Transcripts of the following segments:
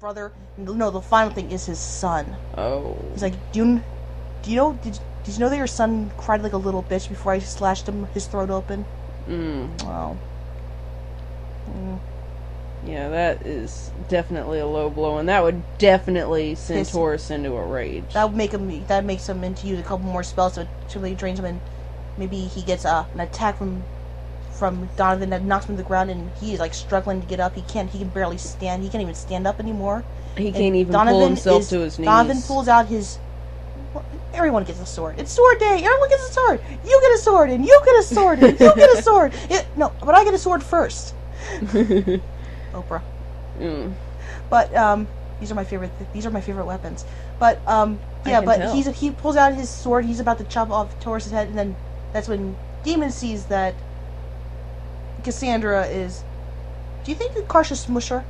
brother. No, the final thing is his son. Oh. He's like, did you know that your son cried like a little bitch before I slashed his throat open? Wow. Yeah, that is definitely a low blow, and that would definitely send Taurus into a rage. That makes him into use a couple more spells to really drain him, and maybe he gets an attack from Donovan that knocks him to the ground, and he is like struggling to get up. He can barely stand. He can't even stand up anymore. He can't even pull himself to his knees. Donovan pulls out his. Well, everyone gets a sword. It's sword day. Everyone gets a sword. You get a sword, and you get a sword, and you get a sword. No, but I get a sword first. Oprah. But these are my favorite. These are my favorite weapons. But he pulls out his sword. He's about to chop off Taurus's head, and then that's when Demon sees that Cassandra is. Do you think the car should smush her?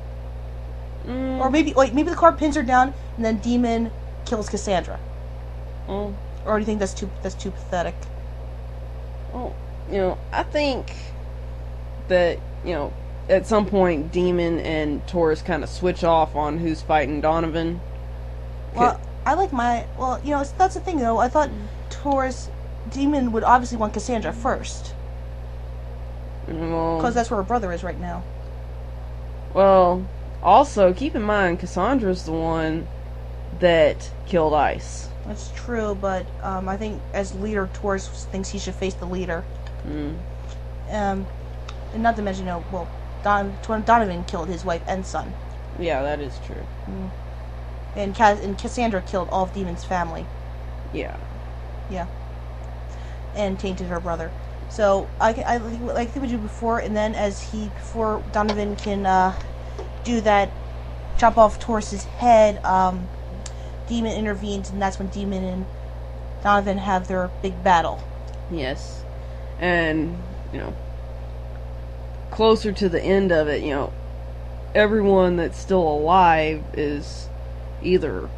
Or maybe the car pins her down, and then Demon kills Cassandra. Or do you think that's too pathetic? Oh, I think that at some point Demon and Taurus kind of switch off on who's fighting Donovan. Well, that's the thing though. I thought Demon would obviously want Cassandra first. Because that's where her brother is right now. Well, also, keep in mind, Cassandra's the one that killed Ice. That's true, but I think as leader, Taurus thinks he should face the leader. And not to mention, Donovan killed his wife and son. Yeah, that is true. And Cassandra killed all of Demon's family. Yeah. Yeah. And tainted her brother. So I think we do before, and then before Donovan can do that, chop off Taurus's head. Demon intervenes, and that's when Demon and Donovan have their big battle. Yes, and closer to the end of it, everyone that's still alive is either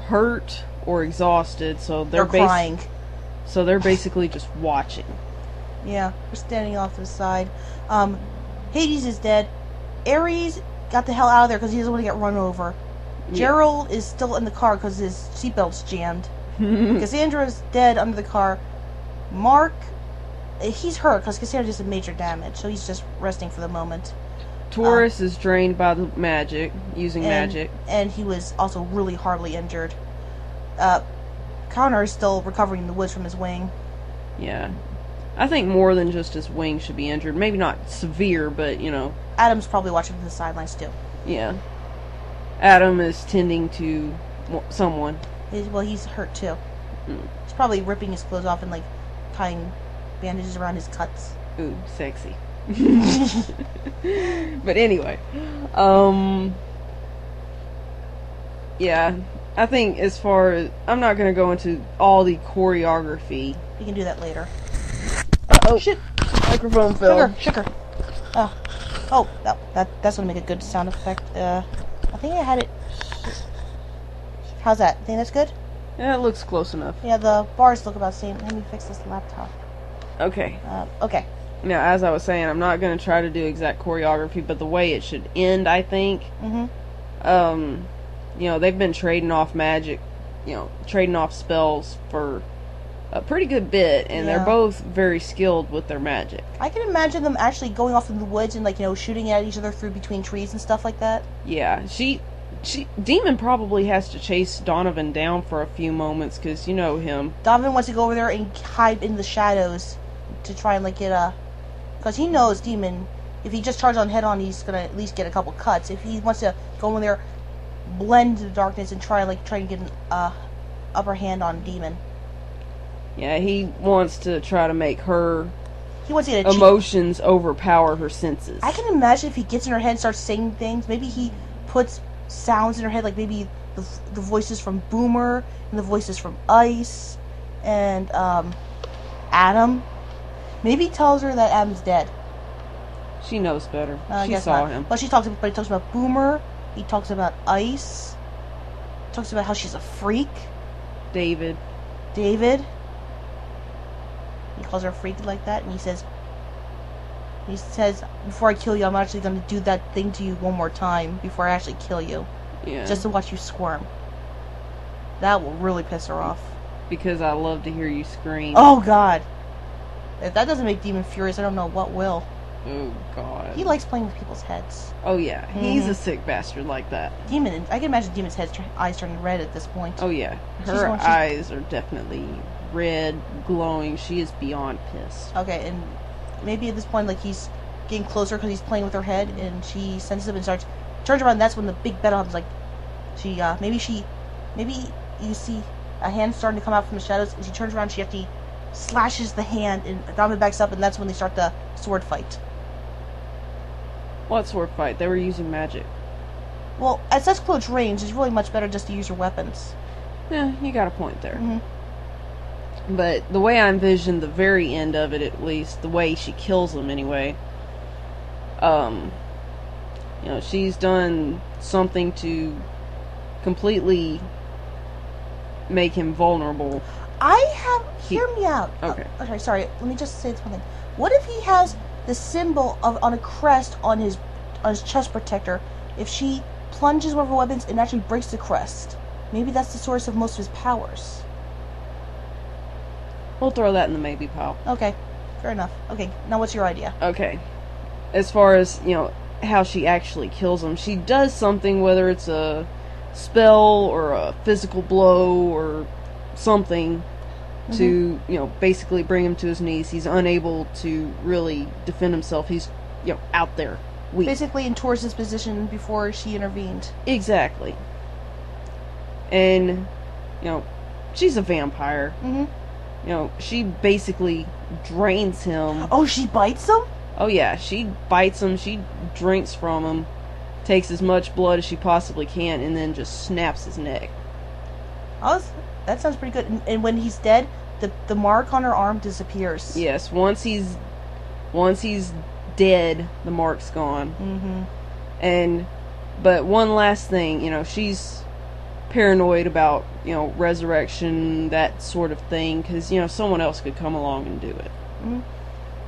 hurt or exhausted, so they're crying. So they're basically just watching. Yeah, we're standing off to the side. Hades is dead. Ares got the hell out of there because he doesn't want to get run over. Yeah. Gerald is still in the car because his seatbelt's jammed. Cassandra's dead under the car. Mark, he's hurt because Cassandra did some major damage, so he's just resting for the moment. Taurus is drained by the magic, magic. And he was also really hardly injured. Connor is still recovering in the woods from his wing. Yeah. I think more than just his wing should be injured. Maybe not severe, but, Adam's probably watching from the sidelines, too. Yeah. Adam is tending to someone. He's hurt, too. He's probably ripping his clothes off and, tying bandages around his cuts. Ooh, sexy. But anyway. Yeah. I think as far as... I'm not going to go into all the choreography. We can do that later. Oh, shit. Microphone fell. Sugar. That's going to make a good sound effect. I think I had it... How's that? Think that's good? Yeah, it looks close enough. Yeah, the bars look about the same. Let me fix this laptop. Okay. Okay. Now, as I was saying, I'm not going to try to do exact choreography, but the way it should end, I think. They've been trading off magic, trading off spells for a pretty good bit, and they're both very skilled with their magic. I can imagine them actually going off in the woods and shooting at each other through between trees and stuff like that. Yeah, Demon probably has to chase Donovan down for a few moments, because you know him. Donovan wants to go over there and hide in the shadows to try and get because he knows Demon, if he just charges on head on, he's gonna at least get a couple cuts. If he wants to go in there, blend into the darkness and try to get an upper hand on Demon. Yeah, he wants to try to make her emotions overpower her senses. I can imagine if he gets in her head and starts saying things, maybe he puts sounds in her head, like maybe the voices from Boomer and the voices from Ice and Adam. Maybe he tells her that Adam's dead. She knows better. She saw him. But he talks about Boomer. He talks about Ice. He talks about how she's a freak. David. He calls her a freak like that, and he says, before I kill you, I'm actually going to do that thing to you one more time before I actually kill you. Yeah. just to watch you squirm. That will really piss her off. Because I love to hear you scream. Oh, God. If that doesn't make Demon furious, I don't know what will. Oh, God. He likes playing with people's heads. Oh, yeah. He's a sick bastard like that. Demon, I can imagine Demon's eyes turning red at this point. Oh, yeah. Her eyes are definitely red, glowing. She is beyond pissed. Okay, and maybe at this point, like, he's getting closer because he's playing with her head, and she senses him and turns around, and that's when the big bedhead's like, maybe you see a hand starting to come out from the shadows, and she turns around, she actually slashes the hand, and Diamond backs up, and that's when they start the sword fight. What sword fight? They were using magic. Well, at such close range, it's really much better just to use your weapons. Yeah, you got a point there. But the way I envisioned the very end of it, at least, the way she kills him anyway, she's done something to completely make him vulnerable. Hear me out. Okay. Okay, sorry. Let me just say this one thing. What if he has the symbol on a crest on his chest protector? If she plunges one of her weapons and actually breaks the crest, maybe that's the source of most of his powers. We'll throw that in the maybe pile. Okay, fair enough. Okay, now what's your idea? Okay. As far as, how she actually kills him, she does something, whether it's a spell or a physical blow or something, to, basically bring him to his knees. He's unable to really defend himself. He's, out there, weak. Basically in Taurus's position before she intervened. Exactly. And, she's a vampire. She basically drains him. Oh, she bites him? Oh, yeah. She bites him. She drinks from him. Takes as much blood as she possibly can, and then just snaps his neck. That sounds pretty good. And when he's dead, the mark on her arm disappears. Yes, once he's dead, the mark's gone. But one last thing, she's paranoid about, resurrection, that sort of thing, because, someone else could come along and do it.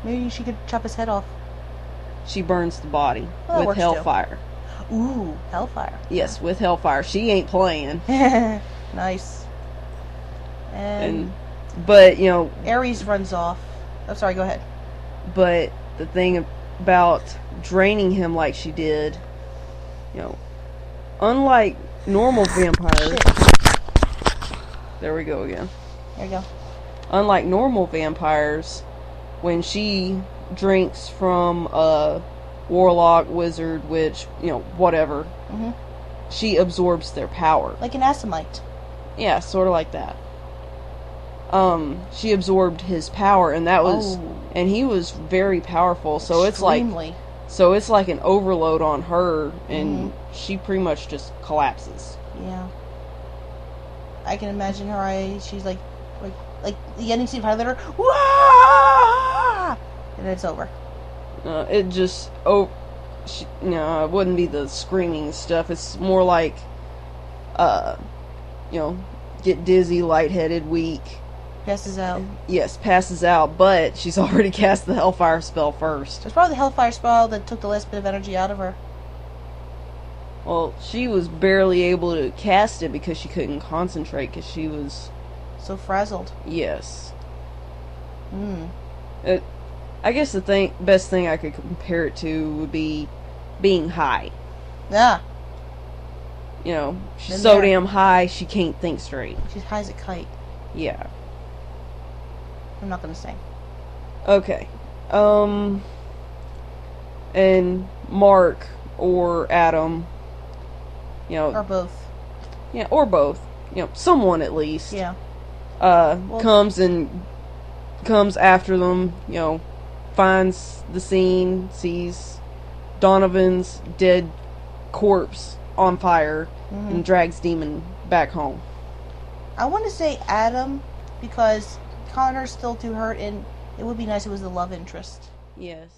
Maybe she could chop his head off. She burns the body with hellfire. Ooh, hellfire. Yes, with hellfire. She ain't playing. Nice. But, Ares runs off. I'm sorry, go ahead. But the thing about draining him like she did, unlike normal vampires... There we go again. There you go. Unlike normal vampires, when she drinks from a warlock, wizard, witch, whatever, she absorbs their power. Like an Assamite. Yeah, sort of like that. She absorbed his power, and that was, and he was very powerful. So Extremely. it's like an overload on her, and she pretty much just collapses. Yeah. I can imagine her eyes. She's like the ending scene of Highlander. Wah! And it's over. It just it wouldn't be the screaming stuff. It's more like, get dizzy, lightheaded, weak. Passes out. Yes, passes out, but she's already cast the Hellfire spell first. It's probably the Hellfire spell that took the last bit of energy out of her. Well, she was barely able to cast it because she couldn't concentrate because she was... So frazzled. Yes. I guess the best thing I could compare it to would be being high. Yeah. She's so damn high, she can't think straight. She's high as a kite. Yeah. I'm not gonna sing. Okay. And Mark or Adam, or both. Yeah, or both. Someone at least. Yeah. Comes after them, finds the scene, sees Donovan's dead corpse on fire, and drags Demon back home. I want to say Adam, because Connor's still too hurt, and it would be nice if it was the love interest. Yes.